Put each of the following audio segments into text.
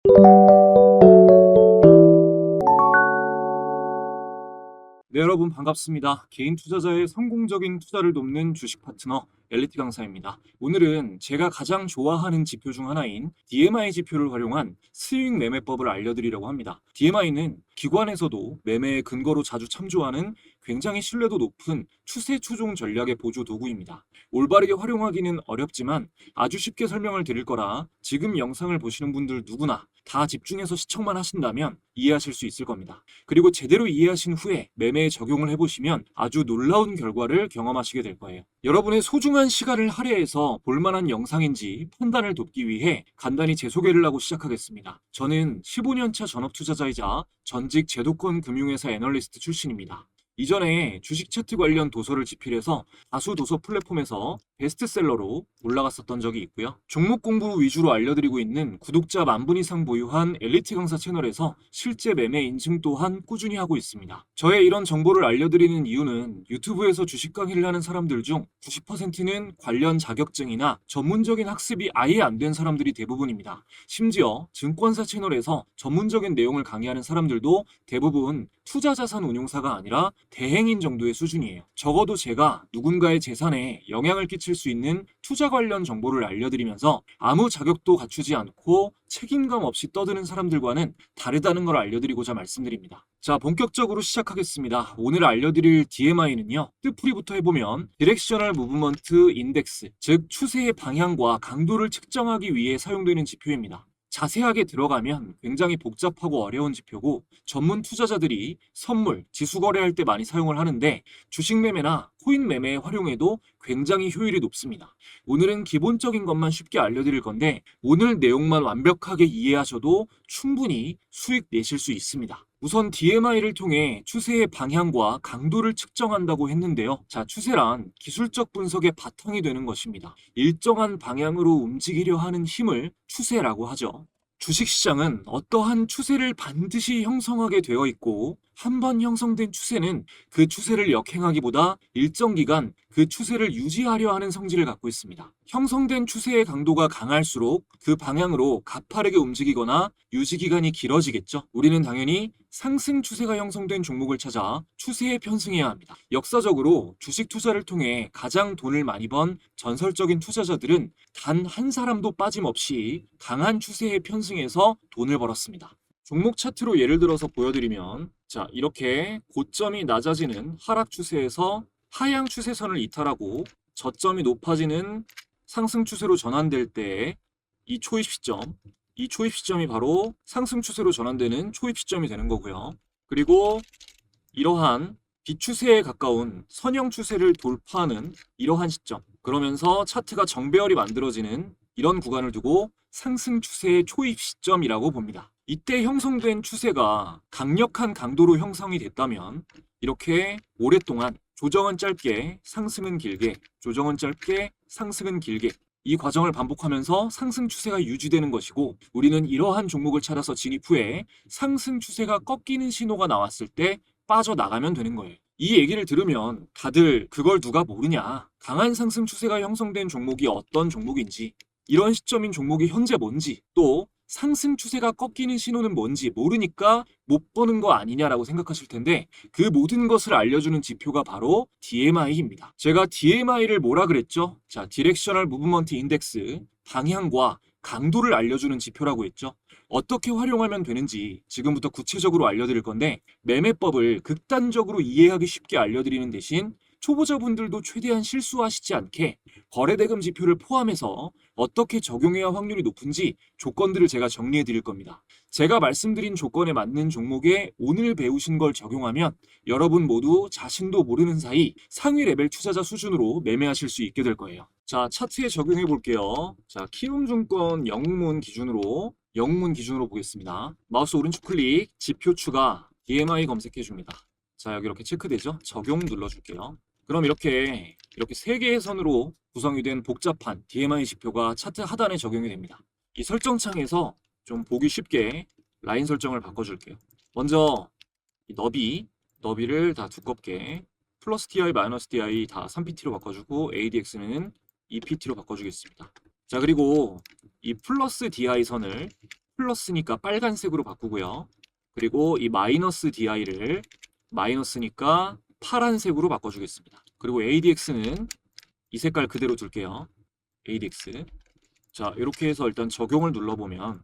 네, 여러분 반갑습니다. 개인 투자자의 성공적인 투자를 돕는 주식 파트너 엘리트 강사입니다. 오늘은 제가 가장 좋아하는 지표 중 하나인 DMI 지표를 활용한 스윙 매매법을 알려드리려고 합니다. DMI는 기관에서도 매매의 근거로 자주 참조하는 굉장히 신뢰도 높은 추세 추종 전략의 보조 도구입니다. 올바르게 활용하기는 어렵지만 아주 쉽게 설명을 드릴 거라 지금 영상을 보시는 분들 누구나 다 집중해서 시청만 하신다면 이해하실 수 있을 겁니다. 그리고 제대로 이해하신 후에 매매에 적용을 해보시면 아주 놀라운 결과를 경험하시게 될 거예요. 여러분의 소중한 시간을 할애해서 볼만한 영상인지 판단을 돕기 위해 간단히 제 소개를 하고 시작하겠습니다. 저는 15년차 전업투자자이자 전직 제도권 금융회사 애널리스트 출신입니다. 이전에 주식 차트 관련 도서를 집필해서 다수 도서 플랫폼에서 베스트셀러로 올라갔었던 적이 있고요. 종목 공부 위주로 알려드리고 있는 구독자 10,000분 이상 보유한 엘리트 강사 채널에서 실제 매매 인증 또한 꾸준히 하고 있습니다. 저의 이런 정보를 알려드리는 이유는 유튜브에서 주식 강의를 하는 사람들 중 90%는 관련 자격증이나 전문적인 학습이 아예 안 된 사람들이 대부분입니다. 심지어 증권사 채널에서 전문적인 내용을 강의하는 사람들도 대부분 투자자산 운용사가 아니라 대행인 정도의 수준이에요. 적어도 제가 누군가의 재산에 영향을 끼칠 수 있는 투자 관련 정보를 알려드리면서 아무 자격도 갖추지 않고 책임감 없이 떠드는 사람들과는 다르다는 걸 알려드리고자 말씀드립니다. 자, 본격적으로 시작하겠습니다. 오늘 알려드릴 DMI는요, 뜻풀이부터 해보면 디렉셔널 무브먼트 인덱스, 즉 추세의 방향과 강도를 측정하기 위해 사용되는 지표입니다. 자세하게 들어가면 굉장히 복잡하고 어려운 지표고 전문 투자자들이 선물, 지수 거래할 때 많이 사용을 하는데 주식 매매나 코인 매매에 활용해도 굉장히 효율이 높습니다. 오늘은 기본적인 것만 쉽게 알려드릴 건데 오늘 내용만 완벽하게 이해하셔도 충분히 수익 내실 수 있습니다. 우선 DMI를 통해 추세의 방향과 강도를 측정한다고 했는데요. 자, 추세란 기술적 분석의 바탕이 되는 것입니다. 일정한 방향으로 움직이려 하는 힘을 추세라고 하죠. 주식시장은 어떠한 추세를 반드시 형성하게 되어 있고 한 번 형성된 추세는 그 추세를 역행하기보다 일정 기간 그 추세를 유지하려 하는 성질을 갖고 있습니다. 형성된 추세의 강도가 강할수록 그 방향으로 가파르게 움직이거나 유지 기간이 길어지겠죠. 우리는 당연히 상승 추세가 형성된 종목을 찾아 추세에 편승해야 합니다. 역사적으로 주식 투자를 통해 가장 돈을 많이 번 전설적인 투자자들은 단 한 사람도 빠짐없이 강한 추세에 편승해서 돈을 벌었습니다. 종목 차트로 예를 들어서 보여드리면 자, 이렇게 고점이 낮아지는 하락 추세에서 하향 추세선을 이탈하고 저점이 높아지는 상승 추세로 전환될 때 이 초입 시점, 이 초입 시점이 바로 상승 추세로 전환되는 초입 시점이 되는 거고요. 그리고 이러한 비추세에 가까운 선형 추세를 돌파하는 이러한 시점, 그러면서 차트가 정배열이 만들어지는 이런 구간을 두고 상승 추세의 초입 시점이라고 봅니다. 이때 형성된 추세가 강력한 강도로 형성이 됐다면 이렇게 오랫동안 조정은 짧게, 상승은 길게, 조정은 짧게, 상승은 길게 이 과정을 반복하면서 상승 추세가 유지되는 것이고 우리는 이러한 종목을 찾아서 진입 후에 상승 추세가 꺾이는 신호가 나왔을 때 빠져나가면 되는 거예요. 이 얘기를 들으면 다들 그걸 누가 모르냐, 강한 상승 추세가 형성된 종목이 어떤 종목인지, 이런 시점인 종목이 현재 뭔지, 또 상승 추세가 꺾이는 신호는 뭔지 모르니까 못 보는 거 아니냐라고 생각하실 텐데 그 모든 것을 알려주는 지표가 바로 DMI입니다. 제가 DMI를 뭐라 그랬죠? 자, 디렉셔널 무브먼트 인덱스, 방향과 강도를 알려주는 지표라고 했죠. 어떻게 활용하면 되는지 지금부터 구체적으로 알려드릴 건데 매매법을 극단적으로 이해하기 쉽게 알려드리는 대신 초보자분들도 최대한 실수하시지 않게 거래대금 지표를 포함해서 어떻게 적용해야 확률이 높은지 조건들을 제가 정리해 드릴 겁니다. 제가 말씀드린 조건에 맞는 종목에 오늘 배우신 걸 적용하면 여러분 모두 자신도 모르는 사이 상위 레벨 투자자 수준으로 매매하실 수 있게 될 거예요. 자, 차트에 적용해 볼게요. 자, 키움증권 영문 기준으로 보겠습니다. 마우스 오른쪽 클릭, 지표 추가, DMI 검색해 줍니다. 자, 여기 이렇게 체크되죠? 적용 눌러줄게요. 그럼 이렇게 세 개의 선으로 구성이 된 복잡한 DMI 지표가 차트 하단에 적용이 됩니다. 이 설정창에서 좀 보기 쉽게 라인 설정을 바꿔줄게요. 먼저 이 너비를 다 두껍게 플러스 DI, 마이너스 DI 다 3PT로 바꿔주고 ADX는 2PT로 바꿔주겠습니다. 자, 그리고 이 플러스 DI 선을 플러스니까 빨간색으로 바꾸고요. 그리고 이 마이너스 DI를 마이너스니까 파란색으로 바꿔주겠습니다. 그리고 ADX는 이 색깔 그대로 둘게요. ADX. 자, 이렇게 해서 일단 적용을 눌러보면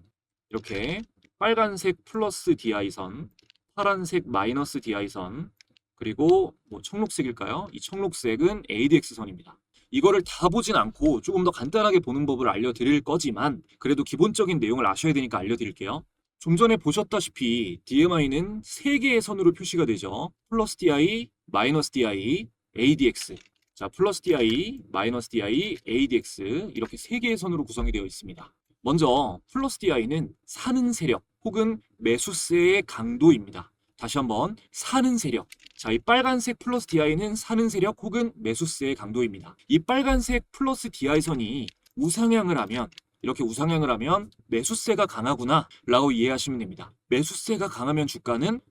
이렇게 빨간색 플러스 DI선, 파란색 마이너스 DI선, 그리고 뭐 청록색일까요? 이 청록색은 ADX선입니다. 이거를 다 보진 않고 조금 더 간단하게 보는 법을 알려드릴 거지만 그래도 기본적인 내용을 아셔야 되니까 알려드릴게요. 좀 전에 보셨다시피 DMI는 3개의 선으로 표시가 되죠. 플러스 DI, 마이너스 DI, ADX. 자, 플러스 DI, 마이너스 DI, ADX 이렇게 3개의 선으로 구성이 되어 있습니다. 먼저 플러스 DI는 사는 세력 혹은 매수세의 강도입니다. 다시 한번 사는 세력. 자, 이 빨간색 플러스 DI는 사는 세력 혹은 매수세의 강도입니다. 이 빨간색 플러스 DI선이 우상향을 하면 이렇게 우상향을 하면 매수세가 강하구나 라고 이해하시면 됩니다. 매수세가 강하면 주가는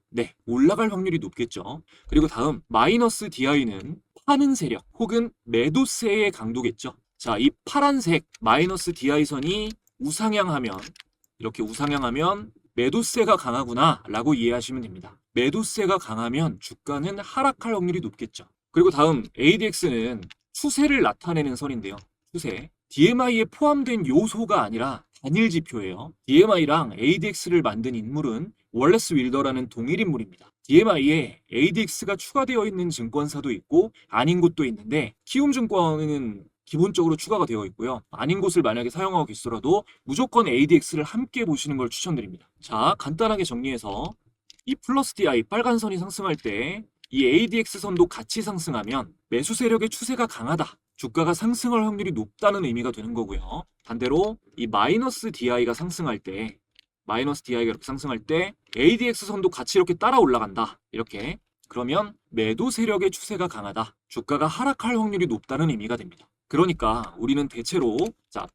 올라갈 확률이 높겠죠. 그리고 다음 마이너스 DI는 파는 세력 혹은 매도세의 강도겠죠. 자, 이 파란색 마이너스 DI선이 우상향하면 이렇게 우상향하면 매도세가 강하구나 라고 이해하시면 됩니다. 매도세가 강하면 주가는 하락할 확률이 높겠죠. 그리고 다음 ADX는 추세를 나타내는 선인데요. 추세. DMI에 포함된 요소가 아니라 단일 지표예요. DMI랑 ADX를 만든 인물은 월레스 윌더라는 동일 인물입니다. DMI에 ADX가 추가되어 있는 증권사도 있고 아닌 곳도 있는데 키움증권은 기본적으로 추가가 되어 있고요. 아닌 곳을 만약에 사용하고 계시더라도 무조건 ADX를 함께 보시는 걸 추천드립니다. 자, 간단하게 정리해서 이 플러스 DI 빨간 선이 상승할 때 이 ADX 선도 같이 상승하면 매수 세력의 추세가 강하다. 주가가 상승할 확률이 높다는 의미가 되는 거고요. 반대로 이 마이너스 DI가 상승할 때 마이너스 DI가 이렇게 상승할 때 ADX 선도 같이 이렇게 따라 올라간다. 이렇게. 그러면 매도 세력의 추세가 강하다. 주가가 하락할 확률이 높다는 의미가 됩니다. 그러니까 우리는 대체로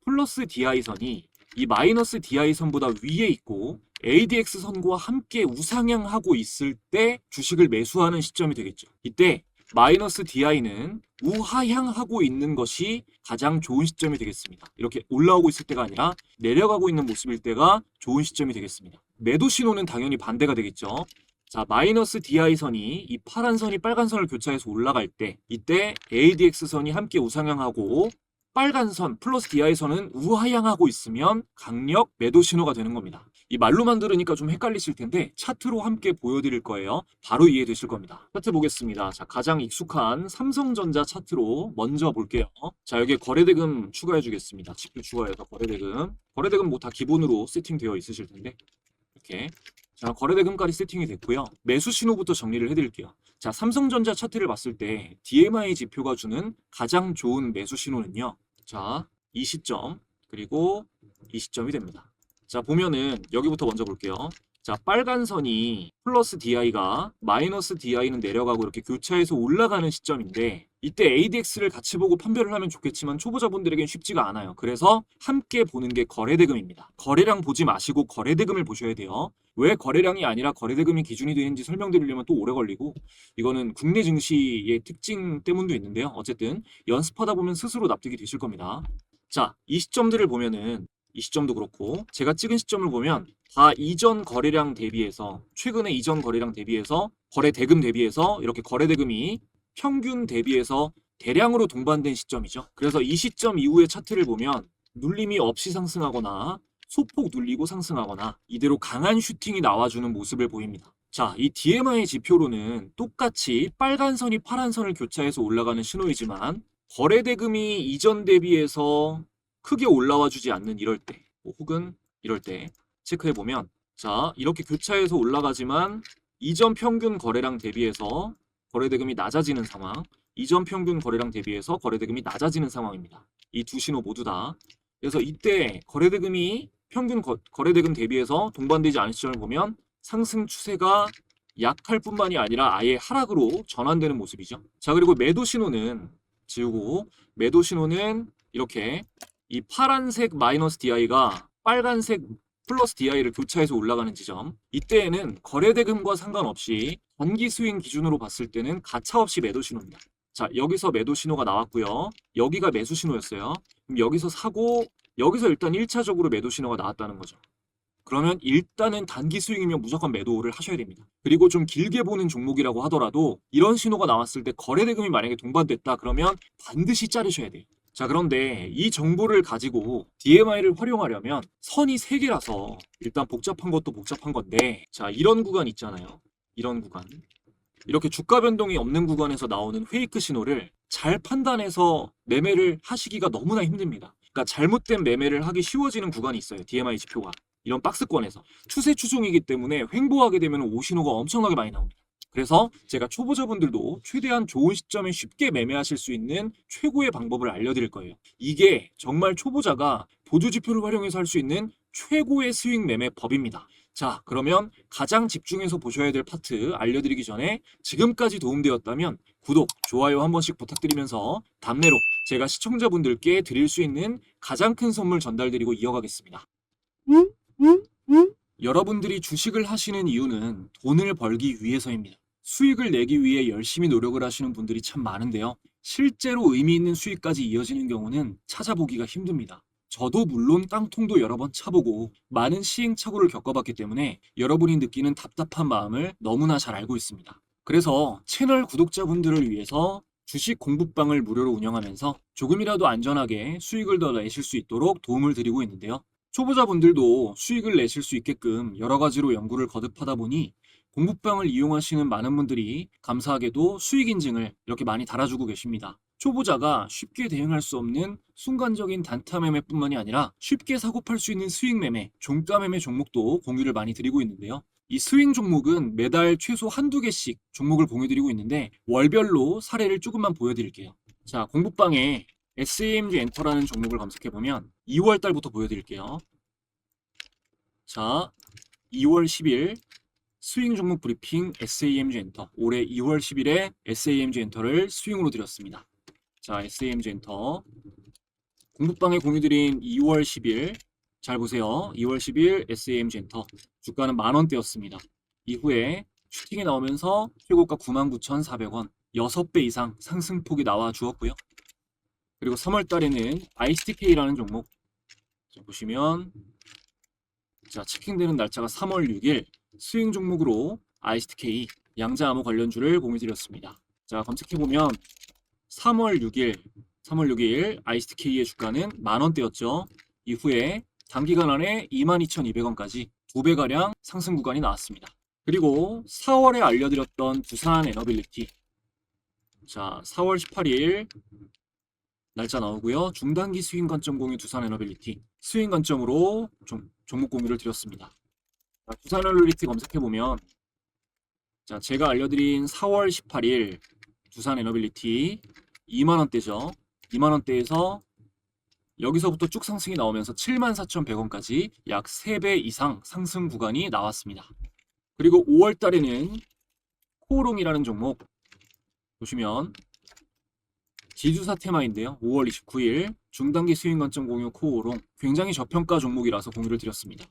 플러스 DI선이 이 마이너스 DI선보다 위에 있고 ADX 선과 함께 우상향하고 있을 때 주식을 매수하는 시점이 되겠죠. 이때 마이너스 DI는 우하향하고 있는 것이 가장 좋은 시점이 되겠습니다. 이렇게 올라오고 있을 때가 아니라 내려가고 있는 모습일 때가 좋은 시점이 되겠습니다. 매도 신호는 당연히 반대가 되겠죠. 자, 마이너스 DI선이 이 파란 선이 빨간 선을 교차해서 올라갈 때 이때 ADX선이 함께 우상향하고 빨간 선 플러스 DI선은 우하향하고 있으면 강력 매도 신호가 되는 겁니다. 이 말로만 들으니까 좀 헷갈리실 텐데 차트로 함께 보여드릴 거예요. 바로 이해되실 겁니다. 차트 보겠습니다. 자, 가장 익숙한 삼성전자 차트로 먼저 볼게요. 자, 여기에 거래대금 추가해 주겠습니다. 지표 추가해서 거래대금. 거래대금 뭐 다 기본으로 세팅되어 있으실 텐데 이렇게. 자, 거래대금까지 세팅이 됐고요. 매수 신호부터 정리를 해드릴게요. 자, 삼성전자 차트를 봤을 때 DMI 지표가 주는 가장 좋은 매수 신호는요. 자, 이 시점 그리고 이 시점이 됩니다. 자, 보면은 여기부터 먼저 볼게요. 자, 빨간 선이 플러스 DI가 마이너스 DI는 내려가고 이렇게 교차해서 올라가는 시점인데 이때 ADX를 같이 보고 판별을 하면 좋겠지만 초보자분들에겐 쉽지가 않아요. 그래서 함께 보는 게 거래대금입니다. 거래량 보지 마시고 거래대금을 보셔야 돼요. 왜 거래량이 아니라 거래대금이 기준이 되는지 설명드리려면 또 오래 걸리고 이거는 국내 증시의 특징 때문도 있는데요. 어쨌든 연습하다 보면 스스로 납득이 되실 겁니다. 자, 이 시점들을 보면은 이 시점도 그렇고 제가 찍은 시점을 보면 다 이전 거래량 대비해서 최근에 이전 거래량 대비해서 거래대금 대비해서 이렇게 거래대금이 평균 대비해서 대량으로 동반된 시점이죠. 그래서 이 시점 이후의 차트를 보면 눌림이 없이 상승하거나 소폭 눌리고 상승하거나 이대로 강한 슈팅이 나와주는 모습을 보입니다. 자, 이 DMI 지표로는 똑같이 빨간 선이 파란 선을 교차해서 올라가는 신호이지만 거래대금이 이전 대비해서 크게 올라와 주지 않는 이럴 때 혹은 이럴 때 체크해보면 자, 이렇게 교차해서 올라가지만 이전 평균 거래량 대비해서 거래대금이 낮아지는 상황, 이전 평균 거래량 대비해서 거래대금이 낮아지는 상황입니다. 이 두 신호 모두 다. 그래서 이때 거래대금이 평균 거래대금 대비해서 동반되지 않은 시점을 보면 상승 추세가 약할 뿐만이 아니라 아예 하락으로 전환되는 모습이죠. 자, 그리고 매도 신호는 지우고 매도 신호는 이렇게 이 파란색 마이너스 DI가 빨간색 플러스 DI를 교차해서 올라가는 지점 이때에는 거래대금과 상관없이 단기 스윙 기준으로 봤을 때는 가차없이 매도 신호입니다. 자, 여기서 매도 신호가 나왔고요. 여기가 매수 신호였어요. 그럼 여기서 사고 여기서 일단 1차적으로 매도 신호가 나왔다는 거죠. 그러면 일단은 단기 스윙이면 무조건 매도를 하셔야 됩니다. 그리고 좀 길게 보는 종목이라고 하더라도 이런 신호가 나왔을 때 거래 대금이 만약에 동반됐다 그러면 반드시 자르셔야 돼요. 자, 그런데 이 정보를 가지고 DMI를 활용하려면 선이 3개라서 일단 복잡한 것도 복잡한 건데, 자, 이런 구간 있잖아요. 이런 구간. 이렇게 주가 변동이 없는 구간에서 나오는 페이크 신호를 잘 판단해서 매매를 하시기가 너무나 힘듭니다. 그러니까 잘못된 매매를 하기 쉬워지는 구간이 있어요. DMI 지표가. 이런 박스권에서. 추세 추종이기 때문에 횡보하게 되면 오신호가 엄청나게 많이 나옵니다. 그래서 제가 초보자분들도 최대한 좋은 시점에 쉽게 매매하실 수 있는 최고의 방법을 알려드릴 거예요. 이게 정말 초보자가 보조 지표를 활용해서 할 수 있는 최고의 스윙 매매 법입니다. 자, 그러면 가장 집중해서 보셔야 될 파트 알려드리기 전에 지금까지 도움되었다면 구독, 좋아요 한 번씩 부탁드리면서 답례로 제가 시청자분들께 드릴 수 있는 가장 큰 선물 전달드리고 이어가겠습니다. 여러분들이 주식을 하시는 이유는 돈을 벌기 위해서입니다. 수익을 내기 위해 열심히 노력을 하시는 분들이 참 많은데요. 실제로 의미 있는 수익까지 이어지는 경우는 찾아보기가 힘듭니다. 저도 물론 깡통도 여러 번 차보고 많은 시행착오를 겪어봤기 때문에 여러분이 느끼는 답답한 마음을 너무나 잘 알고 있습니다. 그래서 채널 구독자분들을 위해서 주식 공부방을 무료로 운영하면서 조금이라도 안전하게 수익을 더 내실 수 있도록 도움을 드리고 있는데요. 초보자분들도 수익을 내실 수 있게끔 여러 가지로 연구를 거듭하다 보니 공부방을 이용하시는 많은 분들이 감사하게도 수익 인증을 이렇게 많이 달아주고 계십니다. 초보자가 쉽게 대응할 수 없는 순간적인 단타 매매뿐만이 아니라 쉽게 사고 팔 수 있는 수익 매매, 종가 매매 종목도 공유를 많이 드리고 있는데요. 이 스윙 종목은 매달 최소 한두 개씩 종목을 공유드리고 있는데 월별로 사례를 조금만 보여드릴게요. 자, 공부방에 SAMG 엔터라는 종목을 검색해보면 2월 달부터 보여드릴게요. 자, 2월 10일 스윙 종목 브리핑 SAMG 엔터. 올해 2월 10일에 SAMG 엔터를 스윙으로 드렸습니다. 자, SAMG 엔터. 공부방에 공유드린 2월 10일. 잘 보세요. 2월 10일 SAMG 엔터. 주가는 만원대였습니다. 이후에 슈팅이 나오면서 최고가 99,400원. 6배 이상 상승폭이 나와 주었고요. 그리고 3월 달에는 ISTK라는 종목. 자, 보시면 자, 체킹되는 날짜가 3월 6일 스윙 종목으로 ISTK 양자암호 관련주를 공유드렸습니다. 자, 검색해보면 3월 6일 ISTK의 주가는 만원대였죠. 이후에 단기간 안에 22,200원까지 2배가량 상승 구간이 나왔습니다. 그리고 4월에 알려드렸던 두산 에너빌리티. 자, 4월 18일 날짜 나오고요. 중단기 스윙 관점 공유 두산 에너빌리티. 스윙 관점으로 종목 공유를 드렸습니다. 자, 두산 에너빌리티 검색해보면 자, 제가 알려드린 4월 18일 두산 에너빌리티 2만원대죠. 2만원대에서 여기서부터 쭉 상승이 나오면서 74,100원까지 약 3배 이상 상승 구간이 나왔습니다. 그리고 5월 달에는 코오롱이라는 종목 보시면 지주사 테마인데요. 5월 29일 중단기 스윙 관점 공유 코오롱. 굉장히 저평가 종목이라서 공유를 드렸습니다.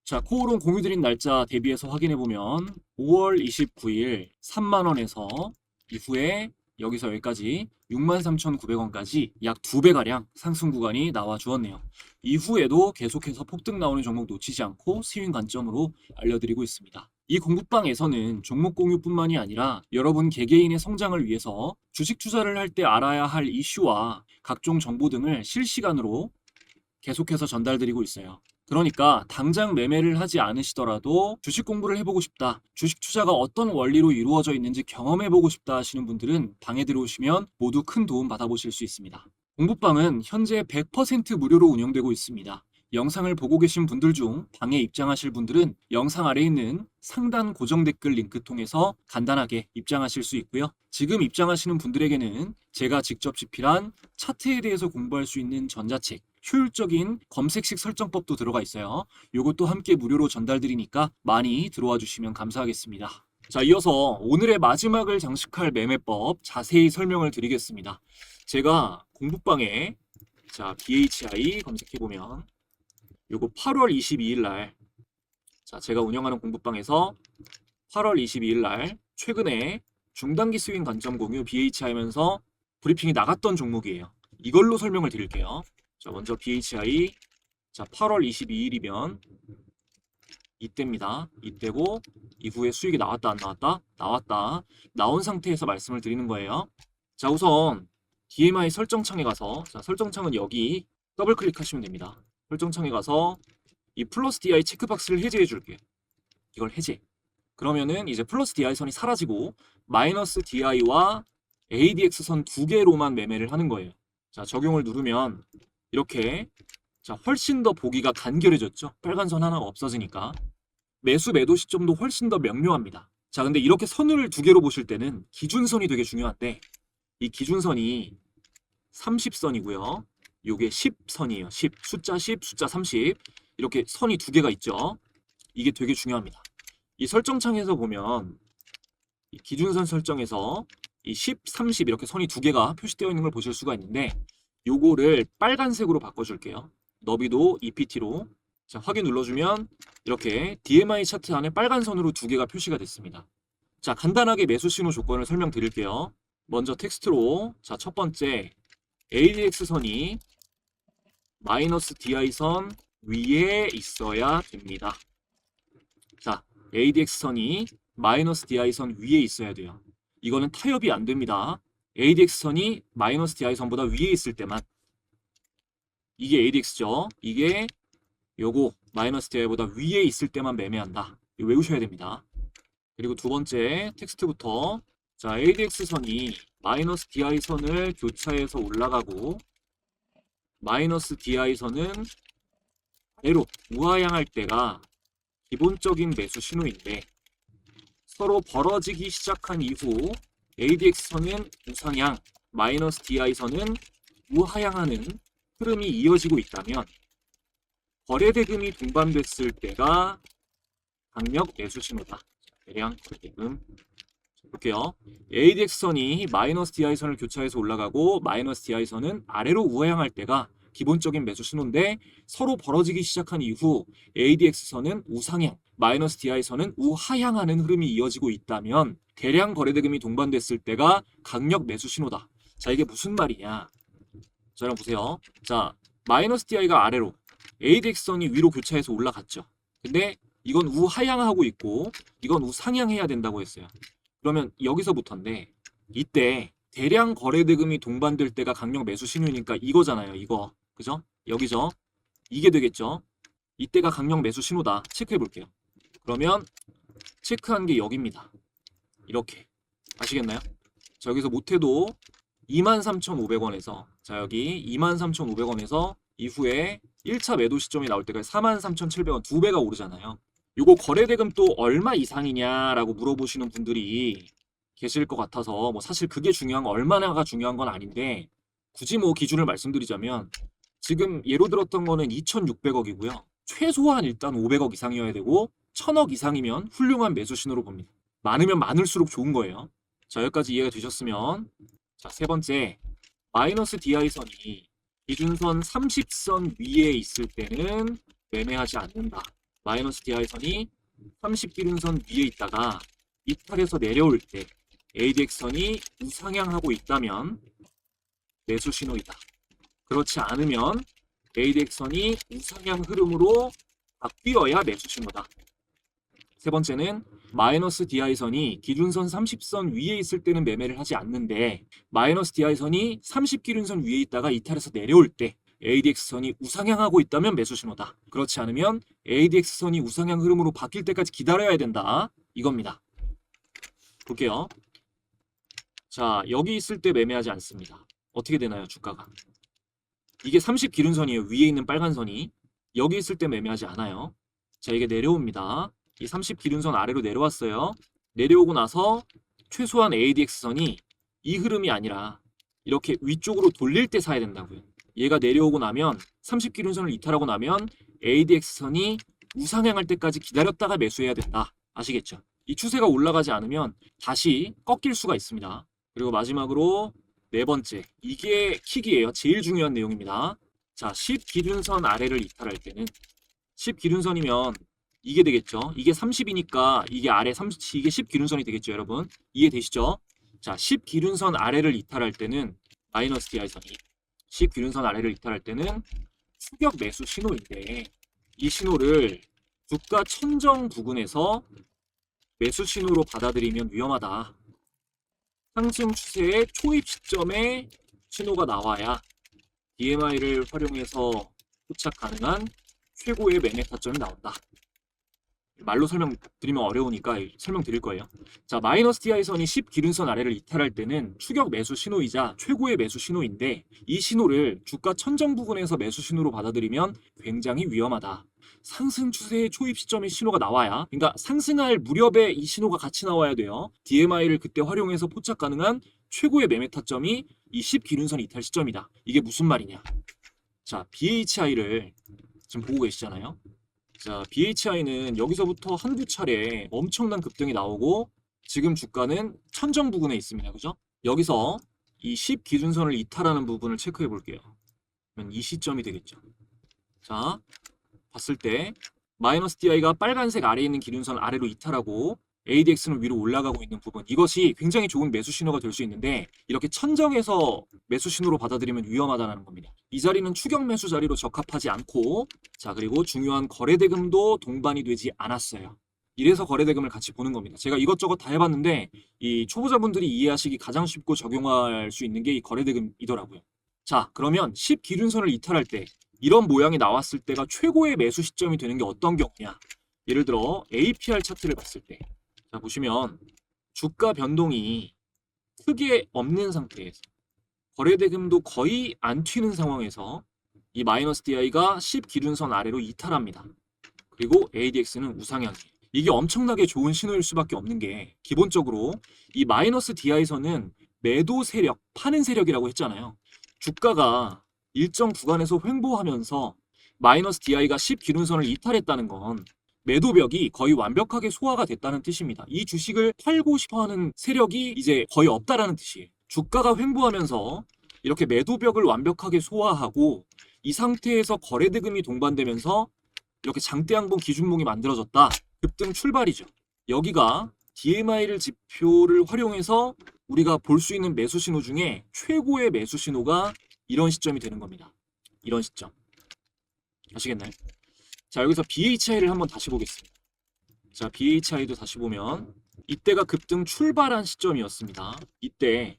자, 코오롱 공유드린 날짜 대비해서 확인해보면 5월 29일 3만원에서 이후에 여기서 여기까지 63,900원까지 약 2배가량 상승 구간이 나와 주었네요. 이후에도 계속해서 폭등 나오는 종목 놓치지 않고 스윙 관점으로 알려드리고 있습니다. 이 공부방에서는 종목 공유뿐만이 아니라 여러분 개개인의 성장을 위해서 주식 투자를 할 때 알아야 할 이슈와 각종 정보 등을 실시간으로 계속해서 전달드리고 있어요. 그러니까 당장 매매를 하지 않으시더라도 주식 공부를 해보고 싶다, 주식 투자가 어떤 원리로 이루어져 있는지 경험해보고 싶다 하시는 분들은 방에 들어오시면 모두 큰 도움 받아보실 수 있습니다. 공부방은 현재 100% 무료로 운영되고 있습니다. 영상을 보고 계신 분들 중 방에 입장하실 분들은 영상 아래에 있는 상단 고정 댓글 링크 통해서 간단하게 입장하실 수 있고요. 지금 입장하시는 분들에게는 제가 직접 집필한 차트에 대해서 공부할 수 있는 전자책, 효율적인 검색식 설정법도 들어가 있어요. 이것도 함께 무료로 전달드리니까 많이 들어와 주시면 감사하겠습니다. 자, 이어서 오늘의 마지막을 장식할 매매법 자세히 설명을 드리겠습니다. 제가 공부방에 자, BHI 검색해보면 요거 8월 22일 날 자, 제가 운영하는 공부방에서 8월 22일 날 최근에 중단기 스윙 관점 공유 BHI 하면서 브리핑이 나갔던 종목이에요. 이걸로 설명을 드릴게요. 자, 먼저 BHI 자, 8월 22일이면 이때입니다. 이때고 이후에 수익이 나왔다 안 나왔다? 나왔다. 나온 상태에서 말씀을 드리는 거예요. 자, 우선 DMI 설정창에 가서, 자, 설정창은 여기 더블 클릭하시면 됩니다. 설정창에 가서 이 플러스 DI 체크박스를 해제해 줄게요. 이걸 해제. 그러면은 이제 플러스 DI 선이 사라지고 마이너스 DI와 ADX 선 두 개로만 매매를 하는 거예요. 자, 적용을 누르면 이렇게, 자, 훨씬 더 보기가 간결해졌죠. 빨간 선 하나가 없어지니까. 매수 매도 시점도 훨씬 더 명료합니다. 자, 근데 이렇게 선을 두 개로 보실 때는 기준선이 되게 중요한데, 이 기준선이 30선이고요. 요게 10선이에요. 10, 숫자 10, 숫자 30. 이렇게 선이 두 개가 있죠. 이게 되게 중요합니다. 이 설정창에서 보면 이 기준선 설정에서 이 10, 30 이렇게 선이 두 개가 표시되어 있는 걸 보실 수가 있는데, 요거를 빨간색으로 바꿔줄게요. 너비도 EPT로. 자, 확인 눌러주면 이렇게 DMI 차트 안에 빨간 선으로 두 개가 표시가 됐습니다. 자, 간단하게 매수 신호 조건을 설명드릴게요. 먼저 텍스트로, 자, 첫 번째 ADX 선이 마이너스 DI 선 위에 있어야 됩니다. 자, ADX 선이 마이너스 DI 선 위에 있어야 돼요. 이거는 타협이 안 됩니다. ADX 선이 마이너스 DI 선보다 위에 있을 때만. 이게 ADX죠. 이게 요거 마이너스 DI보다 위에 있을 때만 매매한다. 이거 외우셔야 됩니다. 그리고 두 번째 텍스트부터, 자, ADX 선이 마이너스 DI 선을 교차해서 올라가고 마이너스 DI 선은 아래로 우하향할 때가 기본적인 매수 신호인데, 서로 벌어지기 시작한 이후 ADX 선은 우상향, 마이너스 DI 선은 우하향하는 흐름이 이어지고 있다면 거래대금이 동반됐을 때가 강력 매수 신호다. 대량 거래대금 볼게요. ADX 선이 마이너스 DI 선을 교차해서 올라가고 마이너스 DI 선은 아래로 우하향할 때가 기본적인 매수 신호인데, 서로 벌어지기 시작한 이후 ADX 선은 우상향, 마이너스 DI 선은 우하향하는 흐름이 이어지고 있다면 대량 거래대금이 동반됐을 때가 강력 매수 신호다. 자, 이게 무슨 말이냐? 자, 여러분 보세요. 자, 마이너스 DI가 아래로, ADX 선이 위로 교차해서 올라갔죠. 근데 이건 우하향하고 있고 이건 우상향해야 된다고 했어요. 그러면 여기서부터인데, 이때 대량 거래대금이 동반될 때가 강력 매수 신호니까 이거잖아요. 이거. 그죠? 여기죠. 이게 되겠죠. 이때가 강력 매수 신호다. 체크해 볼게요. 그러면 체크한 게 여기입니다. 이렇게. 아시겠나요? 자, 여기서 못해도 23,500원에서, 자, 여기 23,500원에서 이후에 1차 매도 시점이 나올 때가 43,700원, 두 배가 오르잖아요. 요거 거래대금 또 얼마 이상이냐라고 물어보시는 분들이 계실 것 같아서, 뭐 사실 그게 중요한 거, 얼마나가 중요한 건 아닌데, 굳이 뭐 기준을 말씀드리자면 지금 예로 들었던 거는 2,600억이고요. 최소한 일단 500억 이상이어야 되고 1,000억 이상이면 훌륭한 매수 신호로 봅니다. 많으면 많을수록 좋은 거예요. 자, 여기까지 이해가 되셨으면, 자, 세 번째 마이너스 DI 선이 기준선 30선 위에 있을 때는 매매하지 않는다. 마이너스 DI 선이 30기준선 위에 있다가 이탈해서 내려올 때 ADX 선이 우상향하고 있다면 매수 신호이다. 그렇지 않으면 ADX 선이 우상향 흐름으로 바뀌어야 매수 신호다. 세 번째는 마이너스 DI 선이 기준선 30선 위에 있을 때는 매매를 하지 않는데, 마이너스 DI 선이 30기준선 위에 있다가 이탈해서 내려올 때 ADX 선이 우상향하고 있다면 매수 신호다. 그렇지 않으면 ADX 선이 우상향 흐름으로 바뀔 때까지 기다려야 된다. 이겁니다. 볼게요. 자, 여기 있을 때 매매하지 않습니다. 어떻게 되나요, 주가가? 이게 30기준선이에요. 위에 있는 빨간 선이. 여기 있을 때 매매하지 않아요. 자, 이게 내려옵니다. 이 30기준선 아래로 내려왔어요. 내려오고 나서 최소한 ADX선이 이 흐름이 아니라 이렇게 위쪽으로 돌릴 때 사야 된다고요. 얘가 내려오고 나면, 30기준선을 이탈하고 나면 ADX선이 우상향할 때까지 기다렸다가 매수해야 된다. 아시겠죠? 이 추세가 올라가지 않으면 다시 꺾일 수가 있습니다. 그리고 마지막으로 네 번째, 이게 킥이에요. 제일 중요한 내용입니다. 자, 10기준선 아래를 이탈할 때는, 10기준선이면 이게 되겠죠. 이게 30이니까 이게 아래 30, 이게 10기준선이 되겠죠, 여러분. 이해되시죠? 자, 10기준선 아래를 이탈할 때는 마이너스 DI선이 10기준선 아래를 이탈할 때는 추격 매수 신호인데, 이 신호를 주가 천정 부근에서 매수 신호로 받아들이면 위험하다. 상승 추세의 초입 시점에 신호가 나와야 DMI를 활용해서 포착 가능한 최고의 매매 타점이 나온다. 말로 설명드리면 어려우니까 설명드릴 거예요. 자, 마이너스 DI선이 10 기준선 아래를 이탈할 때는 추격 매수 신호이자 최고의 매수 신호인데 이 신호를 주가 천정 부근에서 매수 신호로 받아들이면 굉장히 위험하다. 상승 추세의 초입 시점의 신호가 나와야, 그러니까 상승할 무렵에 이 신호가 같이 나와야 돼요. DMI를 그때 활용해서 포착 가능한 최고의 매매 타점이 이 10 기준선 이탈 시점이다. 이게 무슨 말이냐? 자, BHI를 지금 보고 계시잖아요. 자, BHI는 여기서부터 한두 차례 엄청난 급등이 나오고 지금 주가는 천정 부근에 있습니다. 그죠? 여기서 이 10 기준선을 이탈하는 부분을 체크해 볼게요. 그러면 이 시점이 되겠죠. 자, 봤을 때 마이너스 DI가 빨간색 아래에 있는 기준선 아래로 이탈하고 ADX는 위로 올라가고 있는 부분, 이것이 굉장히 좋은 매수 신호가 될 수 있는데 이렇게 천정에서 매수 신호로 받아들이면 위험하다는 겁니다. 이 자리는 추격 매수 자리로 적합하지 않고, 자, 그리고 중요한 거래대금도 동반이 되지 않았어요. 이래서 거래대금을 같이 보는 겁니다. 제가 이것저것 다 해봤는데 이 초보자분들이 이해하시기 가장 쉽고 적용할 수 있는 게 이 거래대금이더라고요. 자, 그러면 10 기준선을 이탈할 때 이런 모양이 나왔을 때가 최고의 매수 시점이 되는 게 어떤 경우냐? 예를 들어 APR 차트를 봤을 때, 자, 보시면 주가 변동이 크게 없는 상태에서 거래대금도 거의 안 튀는 상황에서 이 마이너스 DI가 10 기준선 아래로 이탈합니다. 그리고 ADX는 우상향이에요. 이게 엄청나게 좋은 신호일 수밖에 없는 게, 기본적으로 이 마이너스 DI선은 매도 세력, 파는 세력이라고 했잖아요. 주가가 일정 구간에서 횡보하면서 마이너스 DI가 10 기준선을 이탈했다는 건 매도벽이 거의 완벽하게 소화가 됐다는 뜻입니다. 이 주식을 팔고 싶어하는 세력이 이제 거의 없다라는 뜻이에요. 주가가 횡보하면서 이렇게 매도벽을 완벽하게 소화하고 이 상태에서 거래대금이 동반되면서 이렇게 장대양봉 기준봉이 만들어졌다. 급등 출발이죠. 여기가 DMI를 지표를 활용해서 우리가 볼 수 있는 매수 신호 중에 최고의 매수 신호가 이런 시점이 되는 겁니다. 이런 시점. 아시겠나요? 자, 여기서 BHI를 한번 다시 보겠습니다. 자, BHI도 다시 보면 이때가 급등 출발한 시점이었습니다. 이때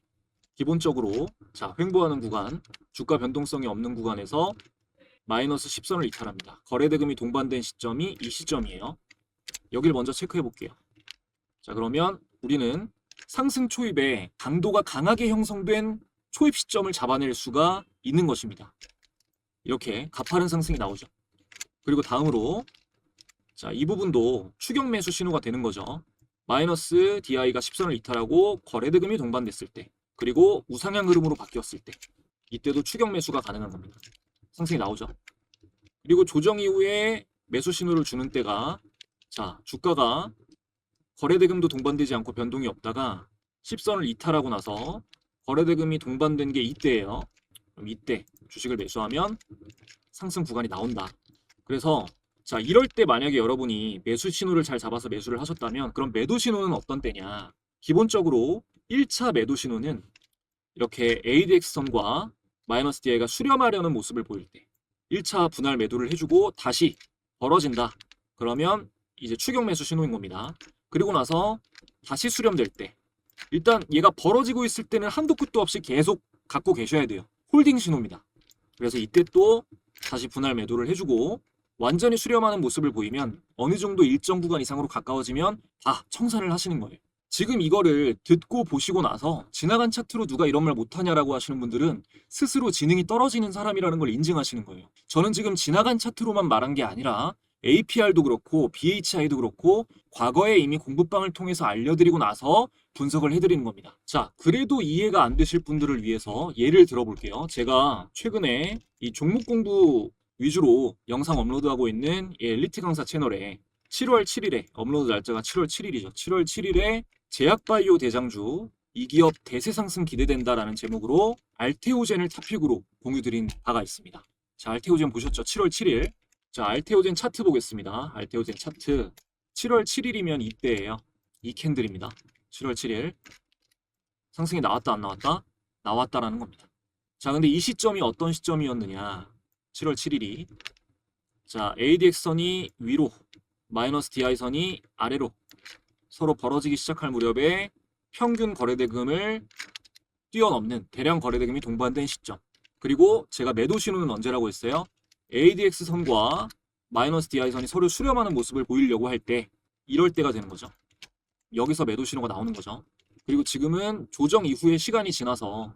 기본적으로, 자, 횡보하는 구간, 주가 변동성이 없는 구간에서 마이너스 10선을 이탈합니다. 거래대금이 동반된 시점이 이 시점이에요. 여기를 먼저 체크해 볼게요. 자, 그러면 우리는 상승 초입에 강도가 강하게 형성된 초입 시점을 잡아낼 수가 있는 것입니다. 이렇게 가파른 상승이 나오죠. 그리고 다음으로, 자, 이 부분도 추격 매수 신호가 되는 거죠. 마이너스 DI가 10선을 이탈하고 거래대금이 동반됐을 때, 그리고 우상향 흐름으로 바뀌었을 때, 이때도 추격 매수가 가능한 겁니다. 상승이 나오죠. 그리고 조정 이후에 매수 신호를 주는 때가, 자, 주가가 거래대금도 동반되지 않고 변동이 없다가 10선을 이탈하고 나서 거래대금이 동반된 게 이때예요. 그럼 이때 주식을 매수하면 상승 구간이 나온다. 그래서, 자, 이럴 때 만약에 여러분이 매수 신호를 잘 잡아서 매수를 하셨다면, 그럼 매도 신호는 어떤 때냐? 기본적으로 1차 매도 신호는 이렇게 ADX선과 마이너스 DI가 수렴하려는 모습을 보일 때 1차 분할 매도를 해주고 다시 벌어진다. 그러면 이제 추격 매수 신호인 겁니다. 그리고 나서 다시 수렴될 때, 일단 얘가 벌어지고 있을 때는 한도 끝도 없이 계속 갖고 계셔야 돼요. 홀딩 신호입니다. 그래서 이때 또 다시 분할 매도를 해주고 완전히 수렴하는 모습을 보이면 어느 정도 일정 구간 이상으로 가까워지면 다 청산을 하시는 거예요. 지금 이거를 듣고 보시고 나서 지나간 차트로 누가 이런 말 못하냐라고 하시는 분들은 스스로 지능이 떨어지는 사람이라는 걸 인증하시는 거예요. 저는 지금 지나간 차트로만 말한 게 아니라 APR도 그렇고 BHI도 그렇고 과거에 이미 공부방을 통해서 알려드리고 나서 분석을 해드리는 겁니다. 자, 그래도 이해가 안 되실 분들을 위해서 예를 들어볼게요. 제가 최근에 이 종목 공부 위주로 영상 업로드하고 있는 이 엘리트 강사 채널에 7월 7일에, 업로드 날짜가 7월 7일이죠. 7월 7일에 제약바이오 대장주 이 기업 대세 상승 기대된다라는 제목으로 알테오젠을 토픽으로 공유드린 바가 있습니다. 자, 알테오젠 보셨죠? 7월 7일. 자, 알테오젠 차트 보겠습니다. 알테오젠 차트 7월 7일이면 이때예요. 이 캔들입니다. 7월 7일 상승이 나왔다 안 나왔다? 나왔다라는 겁니다. 자, 근데 이 시점이 어떤 시점이었느냐? 7월 7일이, 자, ADX선이 위로 마이너스 DI선이 아래로 서로 벌어지기 시작할 무렵에 평균 거래대금을 뛰어넘는 대량 거래대금이 동반된 시점. 그리고 제가 매도 신호는 언제라고 했어요? ADX선과 마이너스 DI선이 서로 수렴하는 모습을 보이려고 할 때 이럴 때가 되는 거죠. 여기서 매도 신호가 나오는 거죠. 그리고 지금은 조정 이후에 시간이 지나서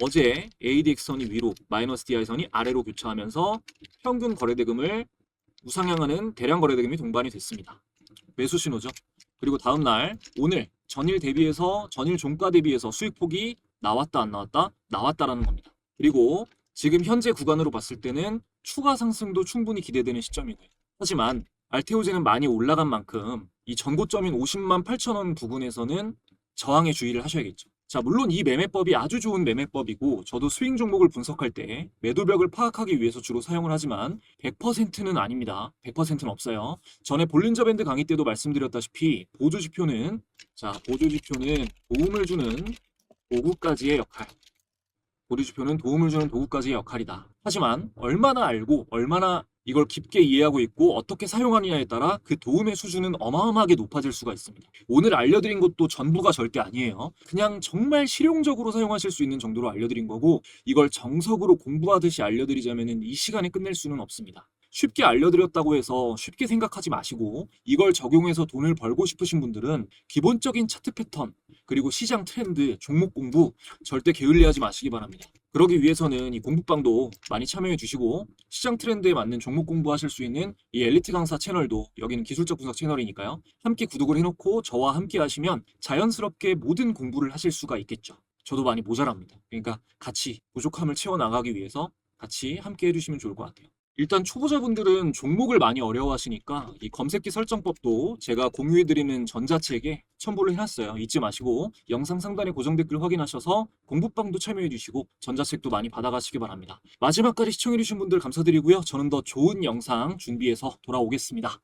어제 ADX선이 위로, 마이너스 DI선이 아래로 교차하면서 평균 거래대금을 우상향하는 대량 거래대금이 동반이 됐습니다. 매수 신호죠. 그리고 다음날 오늘 전일 대비해서 전일 종가 대비해서 수익폭이 나왔다 안 나왔다? 나왔다라는 겁니다. 그리고 지금 현재 구간으로 봤을 때는 추가 상승도 충분히 기대되는 시점이고요. 하지만 알테오제는 많이 올라간 만큼 이 전고점인 50만 8천 원 부근에서는 저항에 주의를 하셔야겠죠. 자, 물론 이 매매법이 아주 좋은 매매법이고 저도 스윙 종목을 분석할 때 매도벽을 파악하기 위해서 주로 사용을 하지만 100%는 아닙니다. 100%는 없어요. 전에 볼린저 밴드 강의 때도 말씀드렸다시피 보조지표는 도움을 주는 도구까지의 역할. 보조지표는 도움을 주는 도구까지의 역할이다. 하지만 얼마나 알고 얼마나 이걸 깊게 이해하고 있고 어떻게 사용하느냐에 따라 그 도움의 수준은 어마어마하게 높아질 수가 있습니다. 오늘 알려드린 것도 전부가 절대 아니에요. 그냥 정말 실용적으로 사용하실 수 있는 정도로 알려드린 거고 이걸 정석으로 공부하듯이 알려드리자면 이 시간에 끝낼 수는 없습니다. 쉽게 알려드렸다고 해서 쉽게 생각하지 마시고 이걸 적용해서 돈을 벌고 싶으신 분들은 기본적인 차트 패턴 그리고 시장 트렌드, 종목 공부 절대 게을리하지 마시기 바랍니다. 그러기 위해서는 이 공부방도 많이 참여해 주시고 시장 트렌드에 맞는 종목 공부하실 수 있는 이 엘리트 강사 채널도 여기는 기술적 분석 채널이니까요. 함께 구독을 해놓고 저와 함께 하시면 자연스럽게 모든 공부를 하실 수가 있겠죠. 저도 많이 모자랍니다. 그러니까 같이 부족함을 채워나가기 위해서 같이 함께 해주시면 좋을 것 같아요. 일단 초보자분들은 종목을 많이 어려워하시니까 이 검색기 설정법도 제가 공유해드리는 전자책에 첨부를 해놨어요. 잊지 마시고 영상 상단에 고정 댓글 확인하셔서 공부방도 참여해주시고 전자책도 많이 받아가시기 바랍니다. 마지막까지 시청해주신 분들 감사드리고요. 저는 더 좋은 영상 준비해서 돌아오겠습니다.